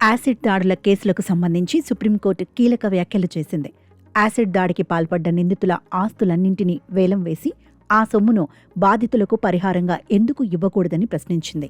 Acid దాడుల కేసులకు సంబంధించి సుప్రీంకోర్టు కీలక వ్యాఖ్యలు చేసింది. యాసిడ్ దాడికి పాల్పడ్డ నిందితుల ఆస్తులన్నింటినీ వేలం వేసి ఆ సొమ్మును బాధితులకు పరిహారంగా ఎందుకు ఇవ్వకూడదని ప్రశ్నించింది.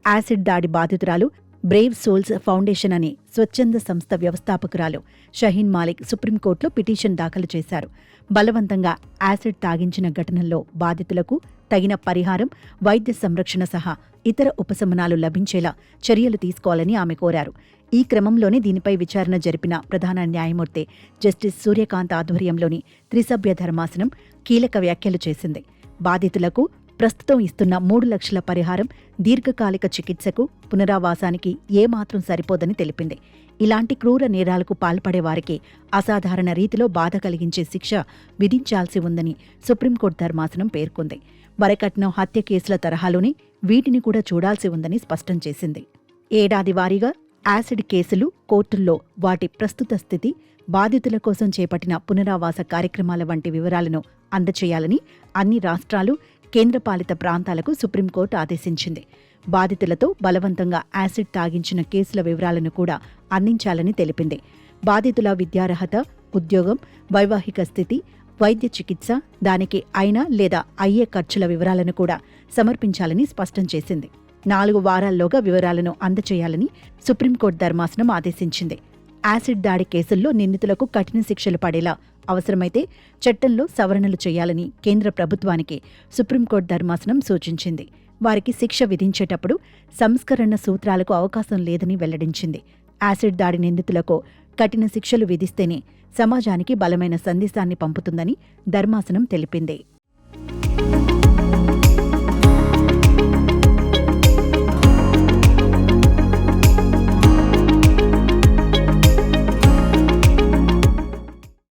యాసిడ్ దాడి బాధితురాలు బ్రేవ్ సోల్స్ ఫౌండేషన్ అనే స్వచ్ఛంద సంస్థ వ్యవస్థాపకురాలు షహీన్ మాలిక్ సుప్రీంకోర్టులో పిటిషన్ దాఖలు చేశారు. బలవంతంగా యాసిడ్ తాగించిన ఘటనల్లో బాధితులకు తగిన పరిహారం, వైద్య సంరక్షణ సహా ఇతర ఉపశమనాలు లభించేలా చర్యలు తీసుకోవాలని ఆమె కోరారు. ఈ క్రమంలోనే దీనిపై విచారణ జరిపిన ప్రధాన న్యాయమూర్తి జస్టిస్ సూర్యకాంత్ ఆధ్వర్యంలోని త్రిసభ్య ధర్మాసనం కీలక వ్యాఖ్యలు చేసింది. బాధితులకు ప్రస్తుతం ఇస్తున్న 3 లక్షల పరిహారం దీర్ఘకాలిక చికిత్సకు, పునరావాసానికి ఏమాత్రం సరిపోదని తెలిపింది. ఇలాంటి క్రూర నేరాలకు పాల్పడే వారికి అసాధారణ రీతిలో బాధ కలిగించే శిక్ష విధించాల్సి ఉందని సుప్రీంకోర్టు ధర్మాసనం పేర్కొంది. వరకట్నం, హత్య కేసుల తరహాలోనే వీటిని కూడా చూడాల్సి ఉందని స్పష్టం చేసింది. ఏడాది వారీగా యాసిడ్ కేసులు కోర్టుల్లో, వాటి ప్రస్తుత స్థితి, బాధితుల కోసం చేపట్టిన పునరావాస కార్యక్రమాల వంటి వివరాలను అందచేయాలని అన్ని రాష్ట్రాలు, కేంద్రపాలిత ప్రాంతాలకు సుప్రీంకోర్టు ఆదేశించింది. బాధితులతో బలవంతంగా యాసిడ్ తాగించిన కేసుల వివరాలను కూడా అందించాలని తెలిపింది. బాధితుల విద్యార్హత, ఉద్యోగం, వైవాహిక స్థితి, వైద్య చికిత్స, దానికి అయిన లేదా అయ్యే ఖర్చుల వివరాలను కూడా సమర్పించాలని స్పష్టం చేసింది. 4 వారాల్లోగా వివరాలను అందచేయాలని సుప్రీంకోర్టు ధర్మాసనం ఆదేశించింది. యాసిడ్ దాడి కేసుల్లో నిందితులకు కఠిన శిక్షలు పడేలా అవసరమైతే చట్టంలో సవరణలు చేయాలని కేంద్ర ప్రభుత్వానికి సుప్రీంకోర్టు ధర్మాసనం సూచించింది. వారికి శిక్ష విధించేటప్పుడు సంస్కరణ సూత్రాలకు అవకాశం లేదని వెల్లడించింది. యాసిడ్ దాడి నిందితులకు కఠిన శిక్షలు విధిస్తేనే సమాజానికి బలమైన సందేశాన్ని పంపుతుందని ధర్మాసనం తెలిపింది.